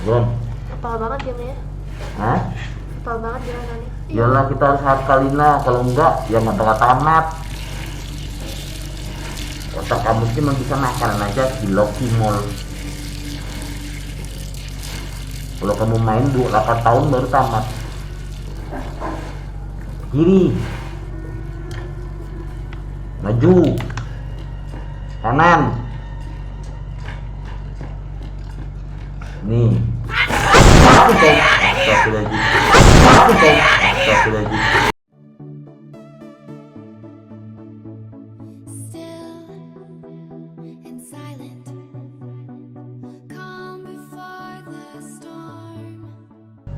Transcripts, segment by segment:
Belum. Hafal banget gamenya. Hah? Hafal banget gerakannya. Iyalah kita harus hafalin lah, kalau enggak ya nggak bakal tamat. Otak kamu sih cuma bisa makanan aja, kilok kimol. Kalau kamu main 8 tahun baru tamat. Kiri, maju, kanan, nih. Astagfirullahaladzim. Astagfirullahaladzim. Still and silent, calm before the storm.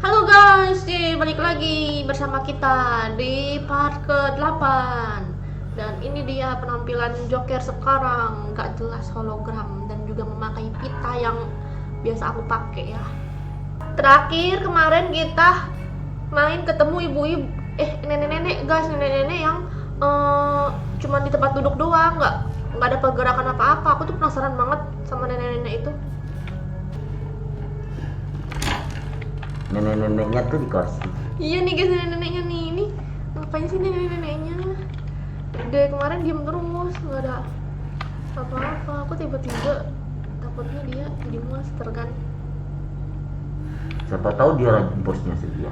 Halo guys, balik lagi bersama kita di part ke-8. Dan ini dia penampilan Joker sekarang, gak jelas hologram dan juga memakai pita yang biasa aku pakai ya. Terakhir kemarin kita main ketemu ibu-ibu, nenek-nenek guys, nenek-nenek yang cuma di tempat duduk doang, nggak ada pergerakan apa-apa. Aku tuh penasaran banget sama nenek-nenek itu. Nenek-neneknya tuh di kursi. Iya nih guys, nenek-neneknya nih, ini ngapain sih nenek-neneknya? Dari kemarin diem terus, nggak ada apa-apa. Aku tiba-tiba takutnya dia jadi monster kan. Siapa tahu dia bosnya sedia.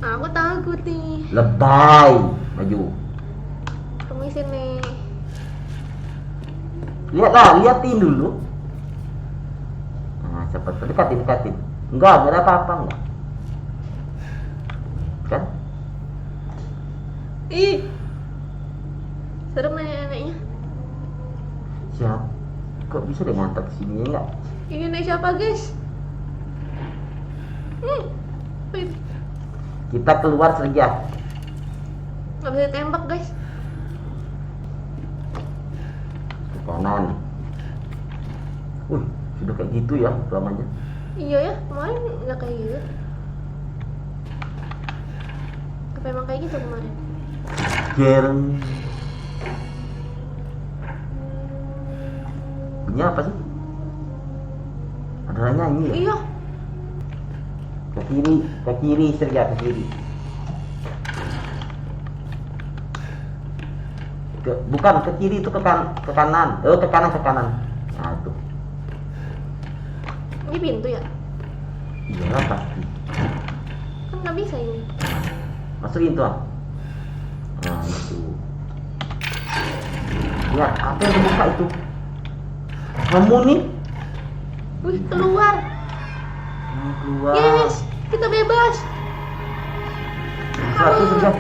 Aku takut nih. Lebay, maju. Permisi nih. Liatin dulu. Nah, siapa tahu dekatin. Enggak ada apa-apa enggak. Kan? Ih, serem nenek-neneknya. Siapa? Kok bisa deh ngantar sini enggak? Ini nenek siapa guys? Wih, Kita keluar saja. nggak bisa ditembak guys. Ke kanan. Sudah kayak gitu ya selamanya. Iya ya, kemarin nggak kayak gitu. Apa emang kayak gitu kemarin? Gereng. Bunyi apa sih? Ada nyanyi ya? Iya. Ke kiri Serga, ke kiri. Bukan ke kiri, itu ke kanan. Ke kanan. Nah itu. Ini pintu ya? Iya pasti. Kan nggak bisa ini. Masukin tuh. Nah itu. Ya, apa yang dibuka itu? Kamu nih? Wih, keluar. Keluar. Yes, kita bebas. Satu saja.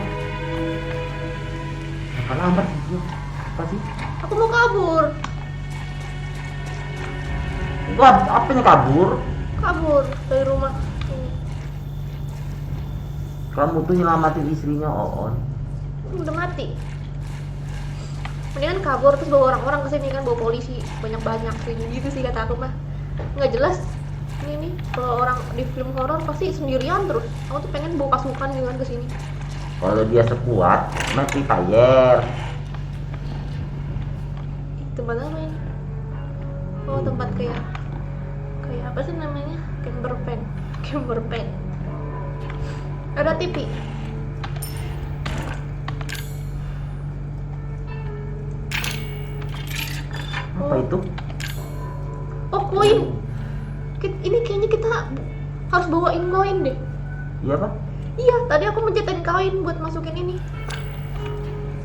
Apa lambat sih? Apa sih? Aku mau kabur. Gua apanya kabur? Kabur dari rumah ini. Kamu tuh nyelamatin istrinya Oon. Udah mati. Mendingan kabur terus bawa orang-orang ke sini kan, bawa polisi banyak-banyak kayak gitu sih kata aku mah. Nggak jelas. Ini nih, kalau orang di film horor pasti sendirian terus. Aku tuh pengen bawa pasukan gitu kan ke sini. Kalau dia sekuat, main Free Fire. Tempat apa ini? Oh, tempat kayak apa sih namanya? Camperpan. Ada TV. Apa itu? Oh, koin. Ini kayaknya kita harus bawain koin deh. Iya apa? Iya, tadi aku mencetain koin buat masukin ini.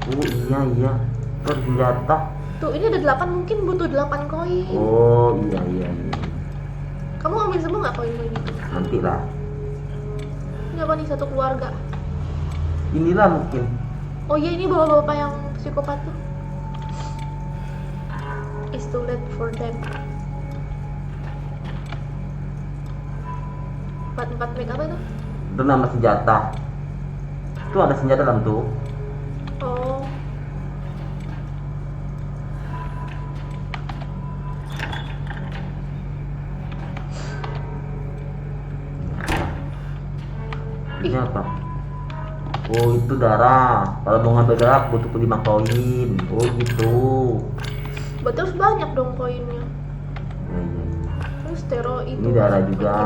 Oh iya. Terus senjata. Tuh, ini ada 8, mungkin butuh 8 koin. Oh iya. Kamu ambil semua nggak koin-koin itu? Nanti lah. Ini apa nih, satu keluarga? Inilah mungkin. Oh iya, ini bapak-bapak yang psikopat tuh. It's too late for them. 44 meg apa itu? Itu nama senjata. Itu ada senjata dalam tuh. Oh. Ini apa? Oh itu darah. Kalau mau ngambil darah butuh 5 koin. Oh gitu. Berarti harus banyak dong koinnya. Iya. Terus Stero itu. Ini darah juga.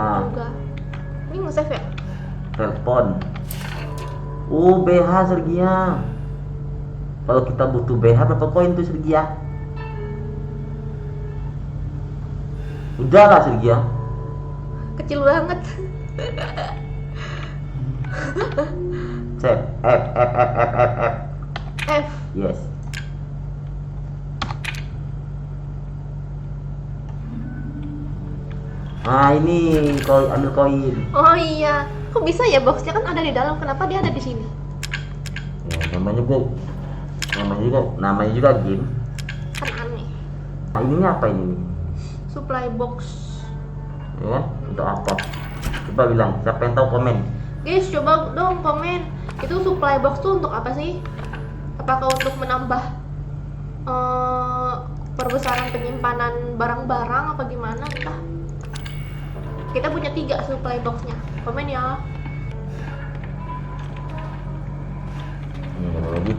Ini nge-save ya? Telepon. BH Sergia. Kalau kita butuh BH berapa koin tuh Sergia? Udah lah Sergia. Kecil banget. Cek F. F. Yes. Nah ini koin, ambil koin. Oh iya, kok bisa ya boxnya kan ada di dalam, kenapa dia ada di sini? Ya, namanya juga game. Kan aneh. Nah, ini apa ini? Supply box. Ya, untuk apa? Coba bilang, siapa yang tahu komen. Guys, coba dong komen. Itu supply box tuh untuk apa sih? Apakah untuk menambah perbesaran penyimpanan barang-barang apa gimana? Entah. Kita punya 3 supply boxnya. Komen ya. Ini ada lagi.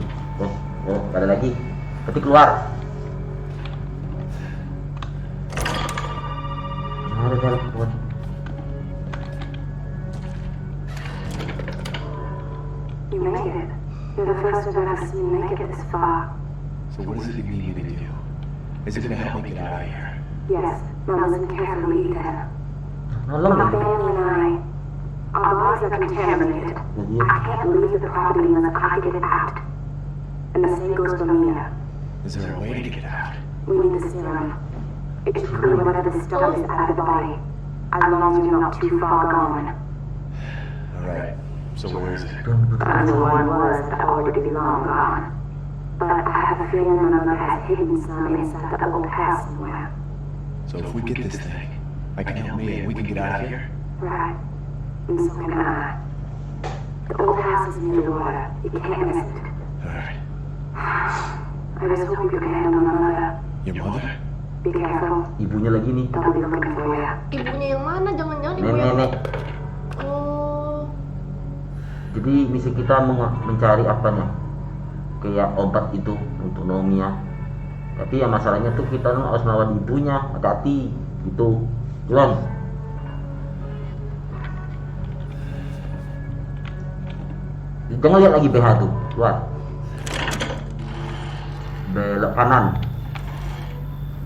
Ada lagi. Tapi keluar. Ada telepon. You made it. You're the first I've ever seen make it this far. So what does it mean me to do? Is it gonna help me get out of here? Yes, now listen carefully, Ethan. Nolong My ya. family and our bodies are contaminated. Jadi I can't leave the property unless I get it out. And the same goes for Mia. Is there a way to get out? We need the serum. It should clear whatever the stuff is out of the body, as long as you're not too far gone. Alright, so where is it? And the one was that already be long gone. But I have a feeling my mother has hidden some inside the old house somewhere. So if we get this thing, I can help me and we can get out of here? Right. And so can I. The old house is near the water. You can't miss it. Alright. I just hope you can handle my mother. Your mother? Be careful. ibunya lagi nih. They'll be looking for you. Ibunya yang mana? Jangan-jangan ibu yang... Nenek. Oh, Jadi misi kita mencari apanya? Kayak obat itu untuk Nomia. Tapi ya masalahnya tuh kita harus melawan ibunya. Hati-hati gitu. Juan. Jangan lihat lagi BH tuh. Luar. Belok kanan.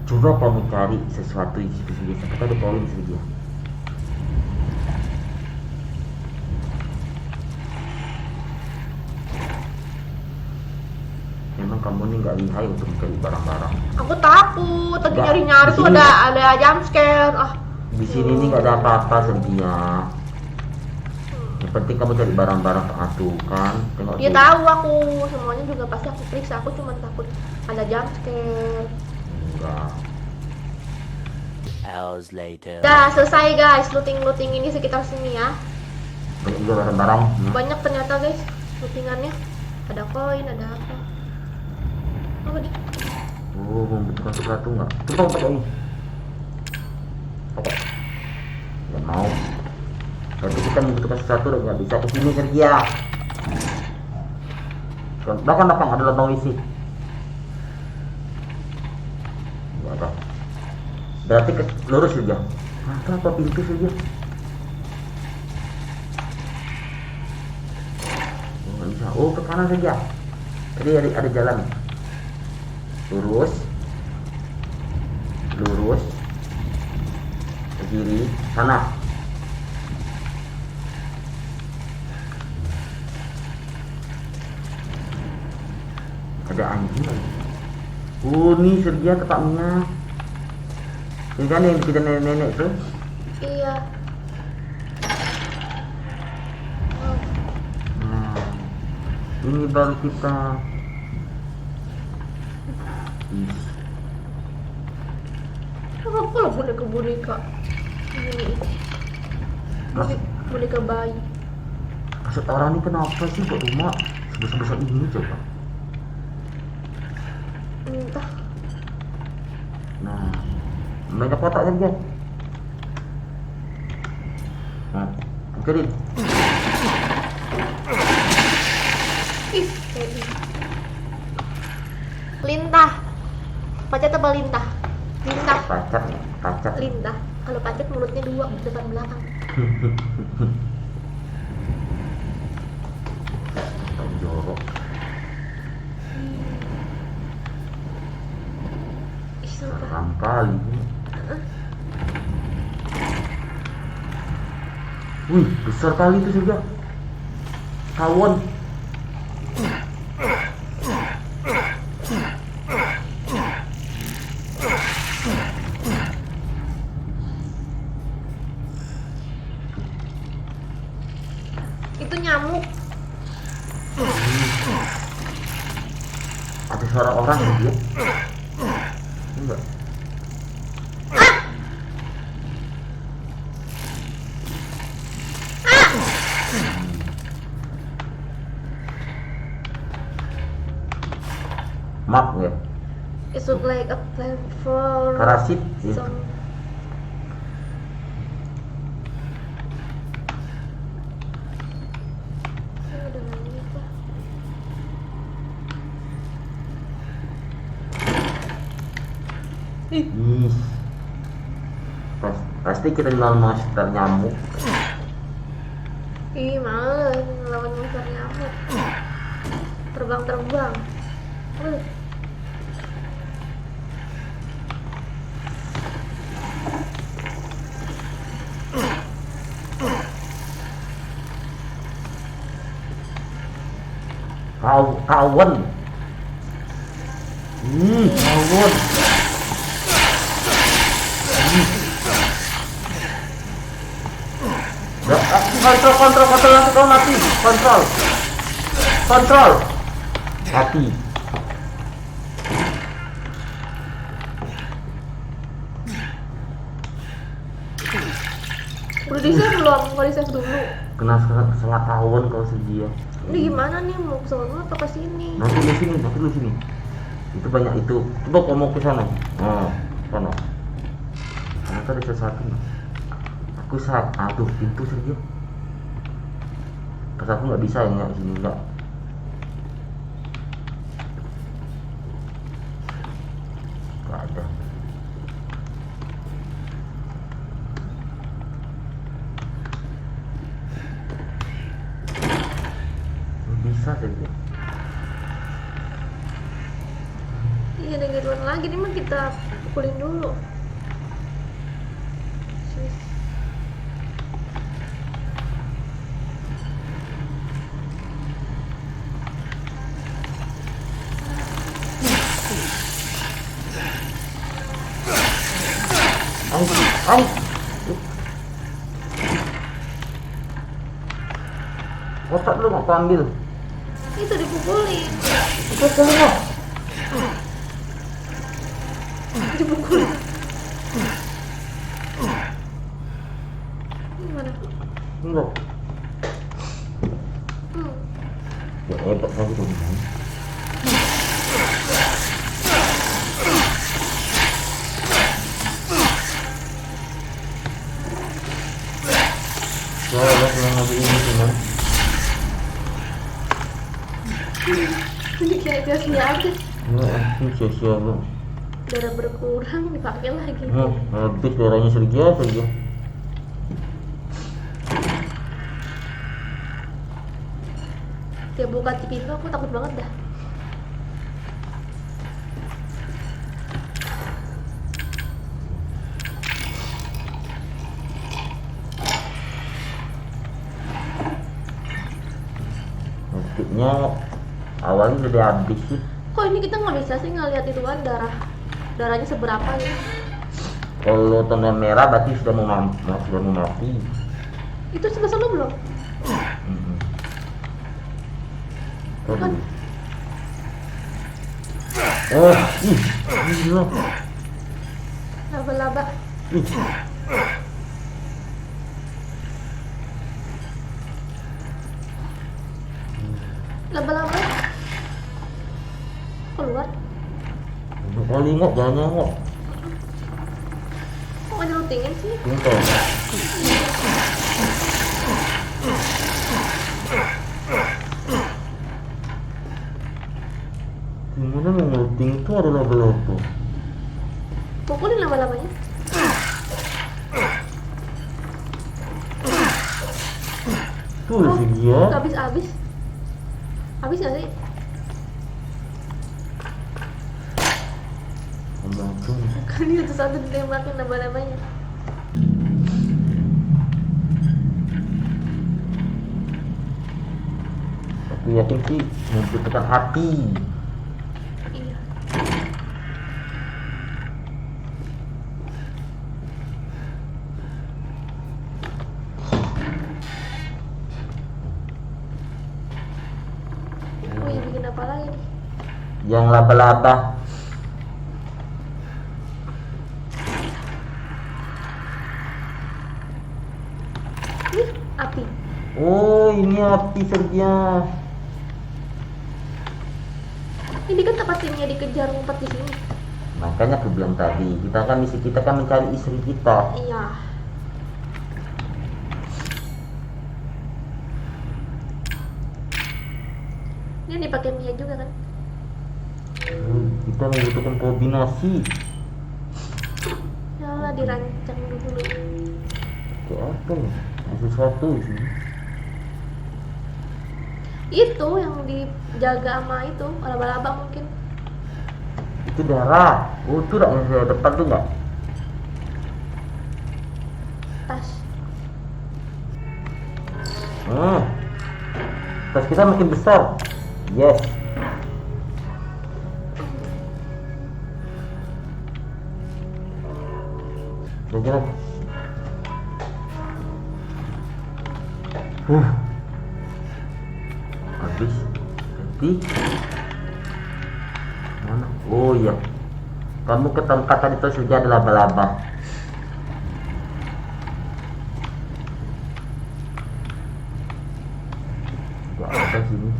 Coba kamu cari sesuatu di situ saja. Kita ada poin saja. Memang kamu nih nggak lihai untuk mencari barang-barang. aku takut. Tadi Nggak, nyari-nyari di tuh sini ada jump scare. Ah, Di sini nih nggak ada apa-apa Sergia. Yang penting kamu cari barang-barang tuh kan. Tengok dia tuh. tahu aku. Semuanya juga pasti aku periksa. Aku cuma takut ada jump scare. Enggak. Hours later. Dah selesai guys. Looting ini sekitar sini ya. Banyak juga barang-barang. Banyak ternyata guys lootingannya. Ada koin, ada apa? Apa nih? Membutuhkan sesuatu nggak? Coba pakai ini. Pakai. Nggak mau. Tapi kita membutuhkan sesuatu dan nggak bisa kesini Sergia. Belakang ada lubang WC. Nggak ada. Berarti lurus saja. Apa pintu saja? Nggak bisa. Ke kanan saja. Tadi ada jalan. Lurus ke kiri sana. Ada anjing lagi. Nih Sergia tempatnya. Ini kan yang kita nenek-nenek tuh. Iya. Oh, Nah, ini baru kita. apa lah boneka ini? Boneka bayi. Maksud orang ini kenapa sih buat rumah sebesar-besar ini coba? Entah. Nah, banyak kotak saja. Nah, angkerin. Ih, kayak gini. Lintah. Baca tebal lintah. Lintah. Kacat. Lintah. Kalau Patrick mulutnya 2 depan belakang. jorok. Ih, sumpah. Seram kali. Wih, besar kali itu surga. Tawon. Itu nyamuk. Ada suara orang ya dia? Enggak. Map ya? It look like a plant for Parasit ya? some. Ada lagi apa? Ih. Pasti kita kenal monster nyamuk. Ih, males ngelawan monster nyamuk. Terbang-terbang. Kawan. Kawan. Kontrol nanti kau mati. Kontrol. Mati. Udah di save belum? Mau di save dulu. Kena salah kawan kau sedia. Ini gimana nih, mau ke sana atau ke sini? Nanti lu sini. Itu banyak itu. Coba kau mau ke sana. Nah, sana. Ternyata ada sesuatu. Aku saat aduh pintu saja. Pas aku nggak bisa ya sini enggak. Nggak ada. Bisa saja. Iya, ada gituan lagi nih, mah kita pukulin dulu. Au. Otak lu nggak ambil. Itu dipukulin. Dipukulin lah. Dipukulin. Gimana? Enggak. Ya hebat lagi tuh. Soalnya cuma ngambil ini cuman. Ini kayak gas-nya aja. Ya, sia-sia lu. Darah berkurang dipakai lagi. Habis darahnya saja. Tiap buka pintu aku takut banget dah. Buktinya awalnya udah habis sih. Kok ini kita nggak bisa sih ngeliat itu kan darahnya seberapa gitu? Kalau tanda merah berarti sudah mau mati. Itu sebesar lu belum? Kan Oh, gila. laba-laba. Laba-laba keluar. Kali nggak jangan nengok. Kok nggak dirutingin sih? Bentar. Gimana mau ngeluting itu ada laba-laba. Pukulin laba-labanya. Tuh sih dia. Nggak habis. Habis nggak sih? Ampun. Kan dia satu ditembakin nambah-nambahnya. Aku yakin sih membutuhkan hati. Iya. Oh iya, bikin apa lagi nih? Yang laba-laba. Ih, api. Oh, ini api saja. Ini kan tempat timnya dikejar ngumpet di sini. Makanya aku bilang tadi, misi kita kan mencari istri kita. Iya. Ini dipakai Mia juga kan? Kita membutuhkan kombinasi. Ya lah, dirancang dulu. Kayak apa nih? Ada sesuatu di sini. Itu yang dijaga sama itu laba-laba mungkin. Itu darah. Oh, itu dah yang saya depan tuh nggak? Tas. Tas kita makin besar. Yes. Jalan. Habis. Jadi mana? Oh iya. Kamu ke tempat tadi itu saja ada laba-laba. Gak ada sini.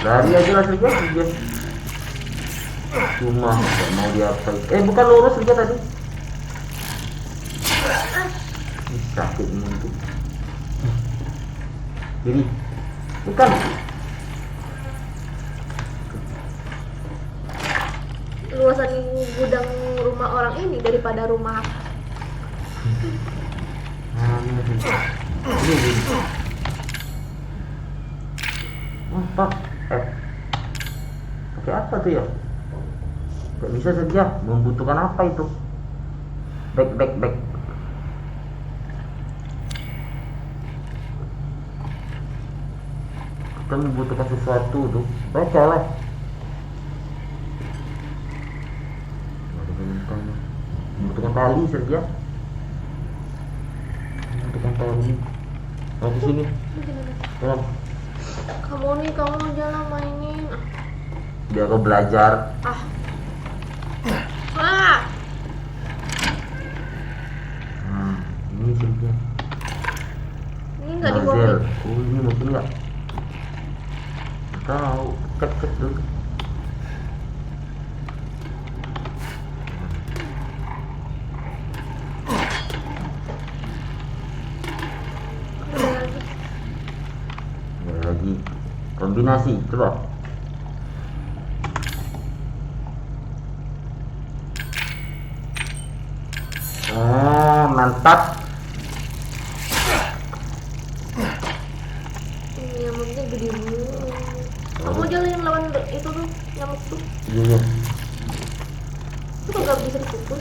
Lari aja langsung dia. Cuma nggak mau diapain. Bukan lurus saja tadi. Ih, sakit ini itu. Jadi bukan. Luasan gudang rumah orang ini daripada rumah. Ini. Apa? Pakai apa tuh ya? Gak bisa saja. Membutuhkan apa itu? Back. Kita membutuhkan sesuatu tuh. Baca lah. Membutuhkan tali saja. Membutuhkan tali. Mau ke sini. Tolong. Kamu jangan mainin. Biar kau belajar. Ini saja. Ini nggak Nozzle. dibombing. Oh, ini mungkin nggak. Tahu. Cek dulu. Ada lagi. Kombinasi, coba. Oh, mantap. Ini nyamuknya gede banget. Kamu jalan yang lawan itu tuh, nyamuk tuh. Iya. Itu kok nggak bisa dipukul?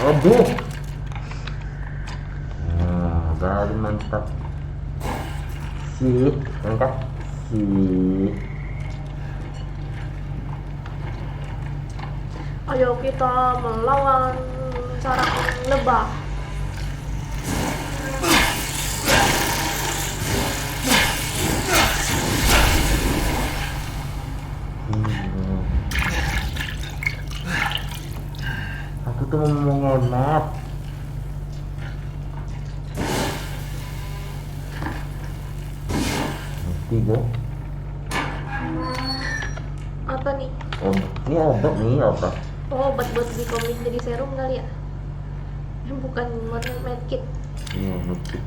Aduh. Baru mantap. Sih, angkat. Sih. Ayo kita melawan sarang lebah. Aku tuh mau ngemat. Ngerti gak? Apa nih? Ini obat nih, obat. Oh, obat buat bikin jadi serum kali ya? Bukan medkit. Iya, medkit.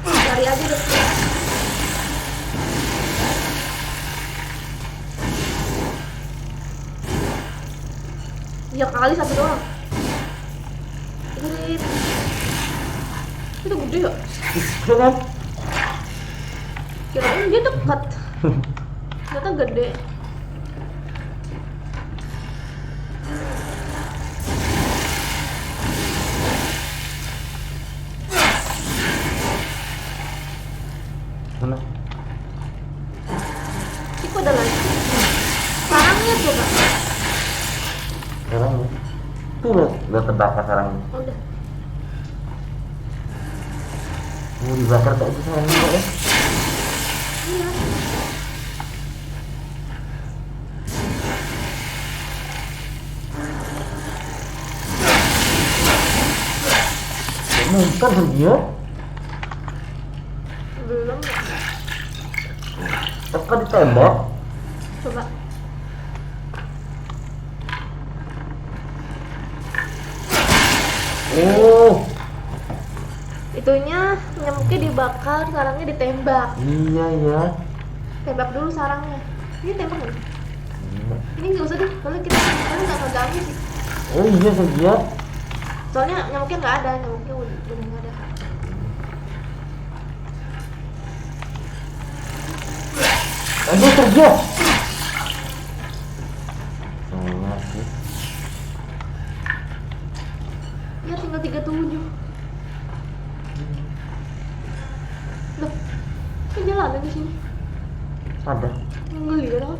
Cari aja deh. Ya kali satu doang. Ini itu gede ya? Jangan. Kirain dia dekat. Ternyata gede. Mana? Itu ada lagi. Sarangnya coba. Sarangnya. Tuh udah terbakar sarangnya. Udah. Mau dibakar kayak itu sarangnya kok ya? Iya. Mumpar dia. Belum. Apa ditembak? Coba. Oh, Itunya nyamuknya dibakar, sarangnya ditembak. iya ya. Tembak dulu sarangnya. Ini tembak nggak? Iya. Ini nggak usah deh, soalnya kita nggak ngeganggu sih. Oh iya Sergio. Soalnya nyamuknya nggak ada, nyamuknya udah nggak ada. Aduh Sergio. Salah sih. Ya tinggal 37. Loh, kan jalan di sini. Ada. Ngeliat kan?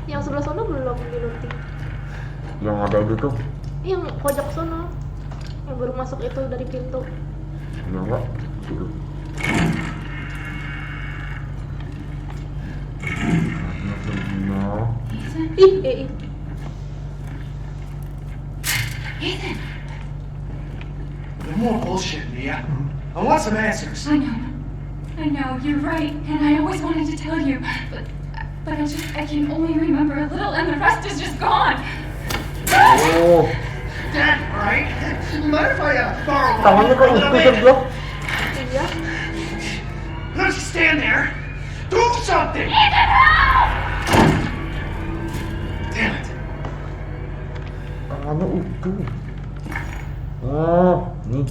Yang sebelah sana belum dilunting. Yang ada itu tuh. Yang pojok sana, yang baru masuk itu dari pintu. Ya enggak. Itu. Aduh, Sergio. Ih. Ethan! No more bullshit, Mia. I want some answers. I know, you're right, and I always wanted to tell you, but I can only remember a little, and the rest is just gone. Oh, Dad, right? Mind if I borrow tangannya kok utuh Sergio? Iya. Don't just stand there. Do something. Damn it. Tangannya utuh. Oh, nih.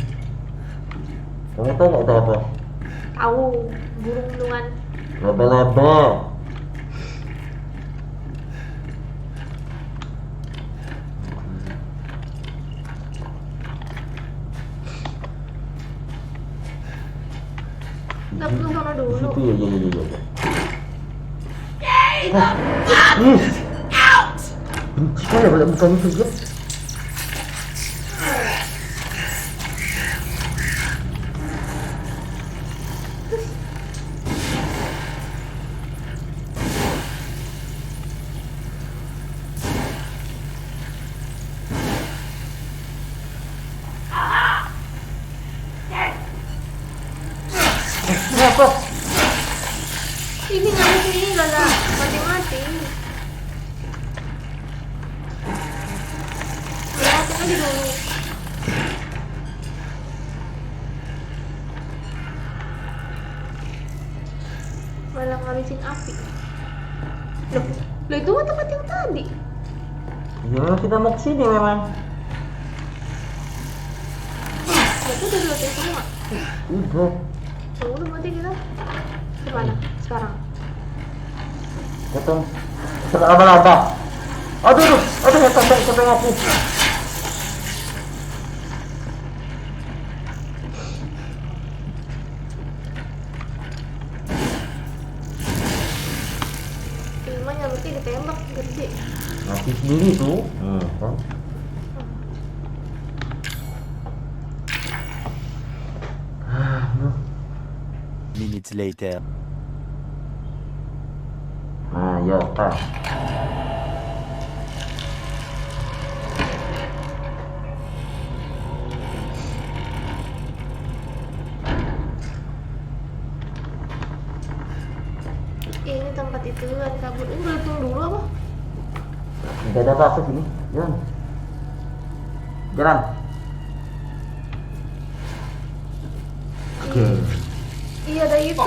Kamu tahu nggak itu apa? Tahu, burung lungan. Laba-laba. Nggak perlu sana Di dulu. situ ya. Oh, benci kali ya balik mukanya Sergio. Kenapa? Ini nyamuk ini nggak ada mati-mati. Lihatin aja dulu. Malah ngabisin api. Loh itu mah tempat yang tadi. Ya kita mau kesini memang. Berarti udah dilutin semua. Udah. Udah berarti kita kemana sekarang? Ketemu. Laba-laba. Aduh, ya sampai aku. Cuma nyamuknya ditembak gede. Mati sendiri tuh. Kan? Minutes later. Ayo, Pak. Gituan kabur. Ini belitung dulu apa? Nggak ada apa-apa sini. Jalan. Jalan. Oke. Iya ada itu.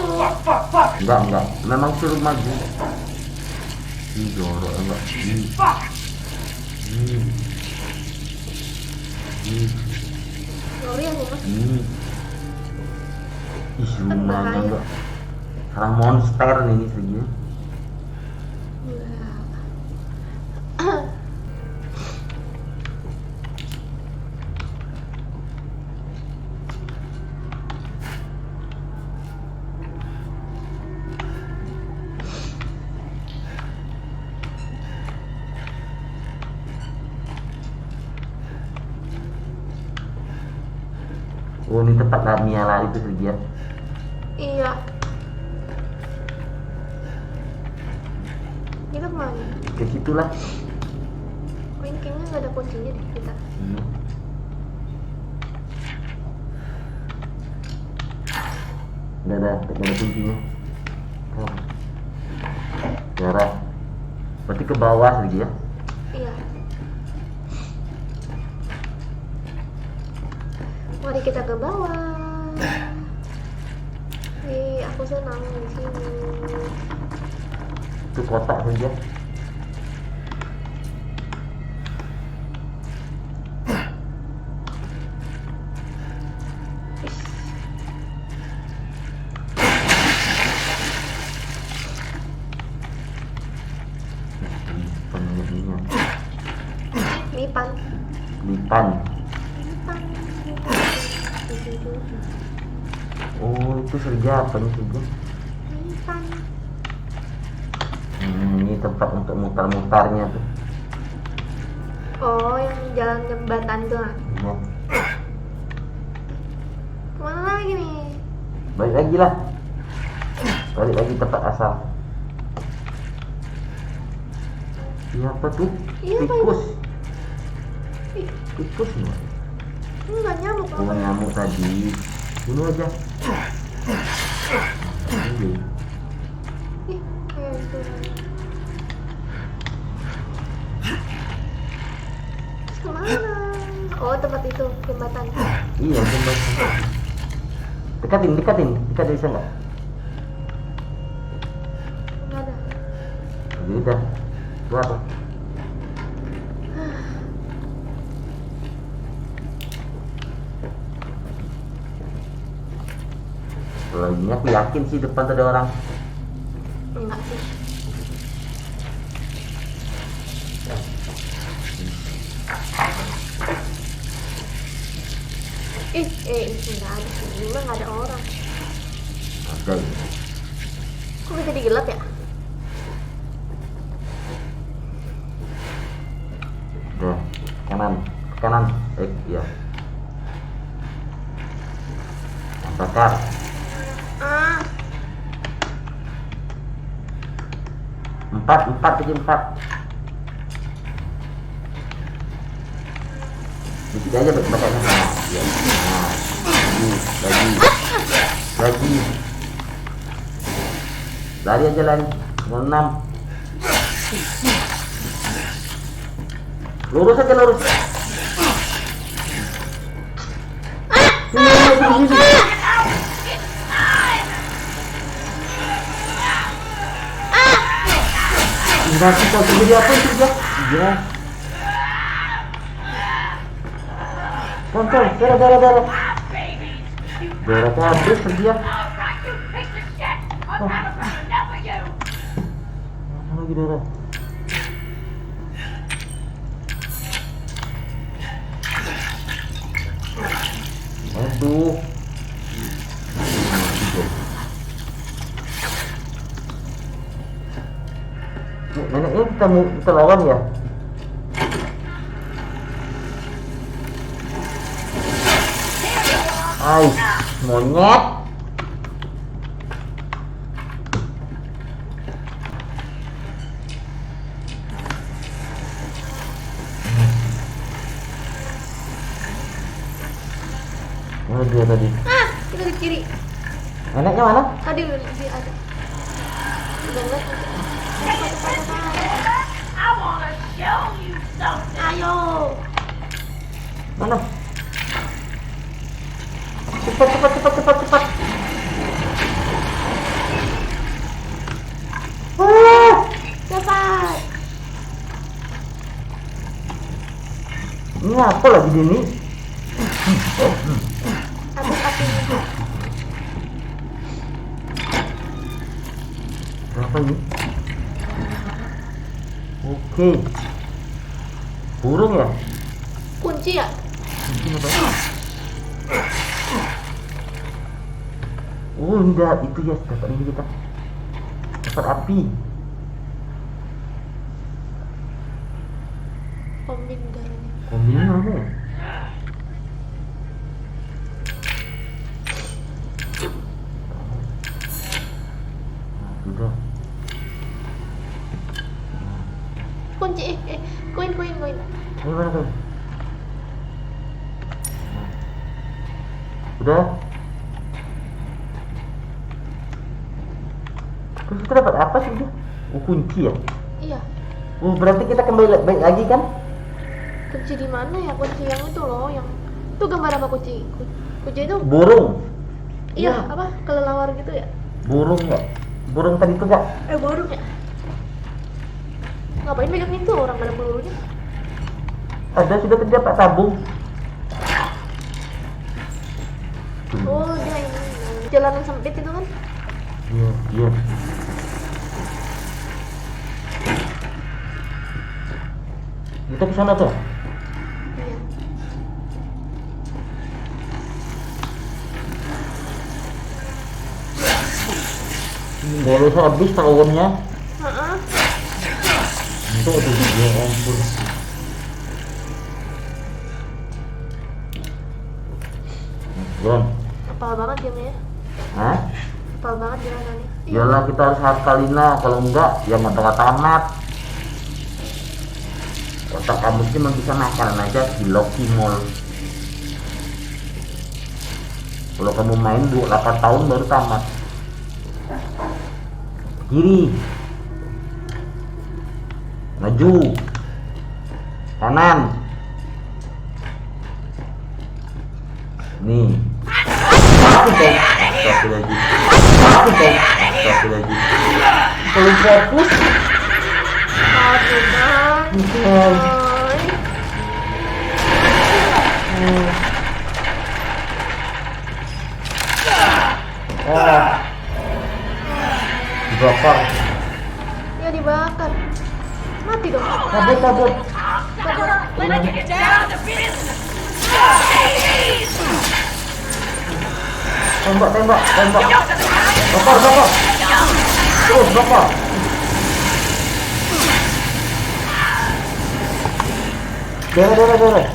Enggak. Memang suruh maju. Ih, jorok enggak. Sorry aku mas. Ih, rumahnya enggak. Sekarang monster nih ini saja. Oh, ini tempat Mia lari itu saja. Iya. Kita kemana? Ke situlah. Oh, ini kayaknya nggak ada kuncinya deh kita. Nggak ada kuncinya. Oh. Darah. Berarti ke bawah lagi ya? Iya. Mari kita ke bawah. Aku senang di sini. Itu kotak saja. Lipan. Oh, itu serja apa nih serja? Lipan. Ini tempat untuk mutar-mutarnya tuh. Oh, yang jalan jembatan tuh. Ya. Kemana lagi nih? Balik lagi lah. Balik lagi tempat asal. Siapa tuh? Iya, Tikus. Ih, Tikus nih. ini nggak nyamuk Oh, apa? nyamuk tadi. Bunuh aja. Ini. Ih, kayak gitu. Terus kemana? Oh, tempat itu jembatan. Iya, jembatan. Dekatin bisa nggak? Nggak ada. Ya udah, keluar. Kalau ini aku yakin sih depan tuh ada orang. Enggak sih. Nggak ada sih. Ini mah nggak ada orang. Ada ini. Kok bisa digelap ya? Udah, kanan. Iya. Bakar. Ah, 4 aja 4. Dikit aja bacarnya. Nah, iya. Lagi. Lari aja lari. 6. Lurus aja lurus. Sini. Enggak kita jadi apa itu ya? Iya. Kontrol, darah. Darah habis dia. Oh. Mana lagi darah? Aduh. Neneknya kita lawan ya? Ay, monyet. Mana dia tadi? kita di kiri. Neneknya mana? Tadi dia ada. Cepat. Ayo. Mana? Cepat. Cepat. Ini apa lagi ini? Habis apinya. Apa ini? Oke. Burung ya? Kunci ya? Mungkin apa? Oh, enggak, itu ya dapat ini kita. Dapat api. Kombin darahnya. Kombinnya apa ya? Sudah. Kunci koin. Ini mana kan? Udah. Terus kita dapat apa sih dia? Oh, kunci ya? Iya. Oh, berarti kita kembali baik lagi kan? Kunci di mana ya? Kunci yang itu loh, yang itu gambar apa kunci? Kunci itu Burung. iya apa? Kelelawar gitu ya? Burung nggak? Burung tadi itu nggak? Burung ya? Ngapain megang itu orang pada pelurunya? Ada sudah tadi dapat tabung. Oh dia ini jalanan sempit itu kan? Iya. Kita ke sana tuh. Iya. Boleh habis tahunnya. Heeh. Itu ya ampun. John. Apal banget gamenya. Hah? Apal banget jalanannya. Iyalah kita harus hafalina, kalau enggak ya nggak tamat. Otak kamu sih cuma bisa makanan aja di mall. Kalau kamu main 8 tahun baru tamat. Kiri, maju, kanan, nih. Astagfirullahaladzim. Kalau fokus, Aduh bang. bukan. Dibakar. Ya dibakar. Mati dong. Kabur. Tembak. Bakar. Terus bakar. Darah.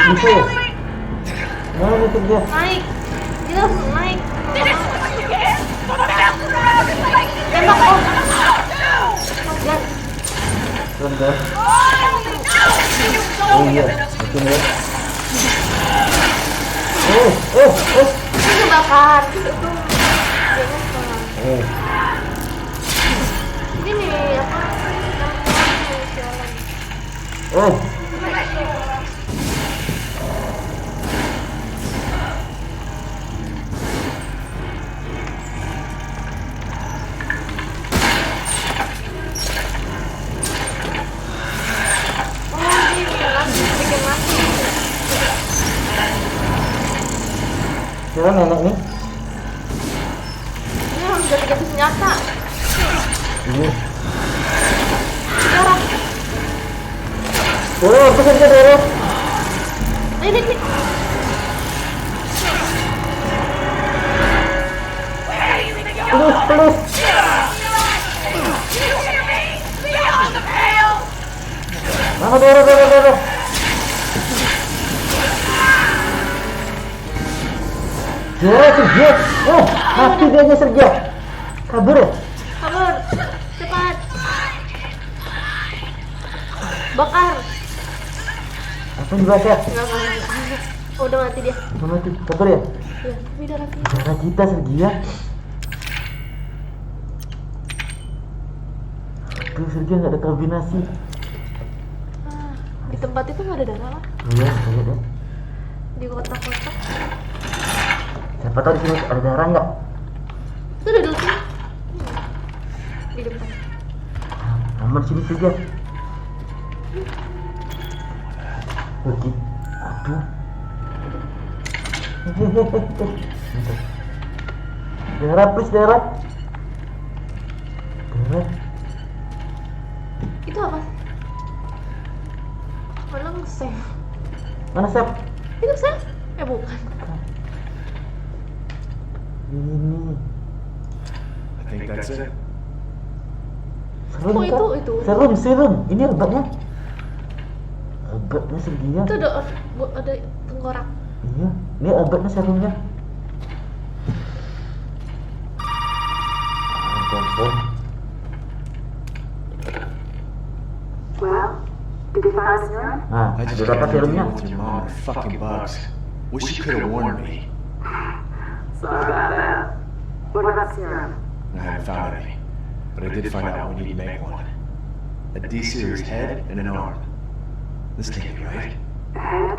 Musuh. Mana musuh dia? Naik. Dia langsung naik. Tembak om. Jangan. Rendah. Oh iya, betul ya. Itu bakar. Itu tuh. Jangan salah. Ini apa? Jalan. Kira nenek nih? Ini harus ganti senjata. Ini. Darah. Apa saja darah? Ini. Pelus. Mana darah? Sergio. Mati dia Sergio. Kabur ya? Kabur. Cepat. Bakar. Apa dibakar? Enggak. Oh, udah mati dia. Mati. Kabur ya? Iya, tapi darah dia. Darah kita Sergio. Tuh saja nggak ada kombinasi. Di tempat itu nggak ada darah lah. Iya, iya deh. Di kotak-kotak. Siapa tahu di sini ada darah nggak? Itu udah dulu sini. Di depan. Aman sini saja. Oke. Aduh. Darah, please darah. Darah. Itu apa? Belum save. Mana Sep? Itu save? Bukan. Ini. I think that's it. Serum Oh, kan? itu. Serum. Ini obatnya. Obatnya sedia. Itu ada tengkorak. Iya, ini obatnya serumnya. Telepon. Well, did you find a serum? Nah, I just udah got dapat to deal serumnya. with your mom and fucking bugs. Wish you could have warned me. Sorry about that. What about serum? I haven't found any, but I did find out we need to make one. A D-series head and an arm. This can't be right. A head?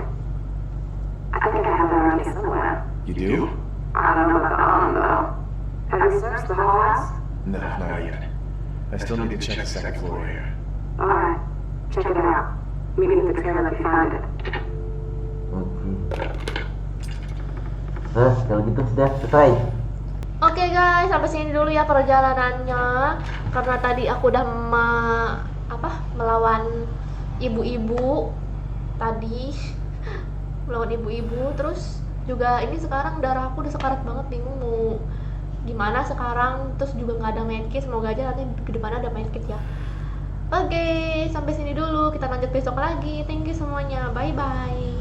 I think I have that around here somewhere. You do? I don't know about the arm, though. Have you searched the whole house? No, not yet. I still need to check the second floor here. Alright, check it out. Meet me at the trailer if you find it. Oke. Kalau gitu sudah selesai. Oke guys, sampai sini dulu ya perjalanannya. Karena tadi aku udah melawan ibu-ibu tadi. Melawan ibu-ibu, terus juga ini sekarang darah aku udah sekarat banget, bingung mau gimana sekarang. Terus juga nggak ada medkit, semoga aja nanti ke depan ada medkit ya. Oke, sampai sini dulu, kita lanjut besok lagi. Thank you semuanya, bye bye.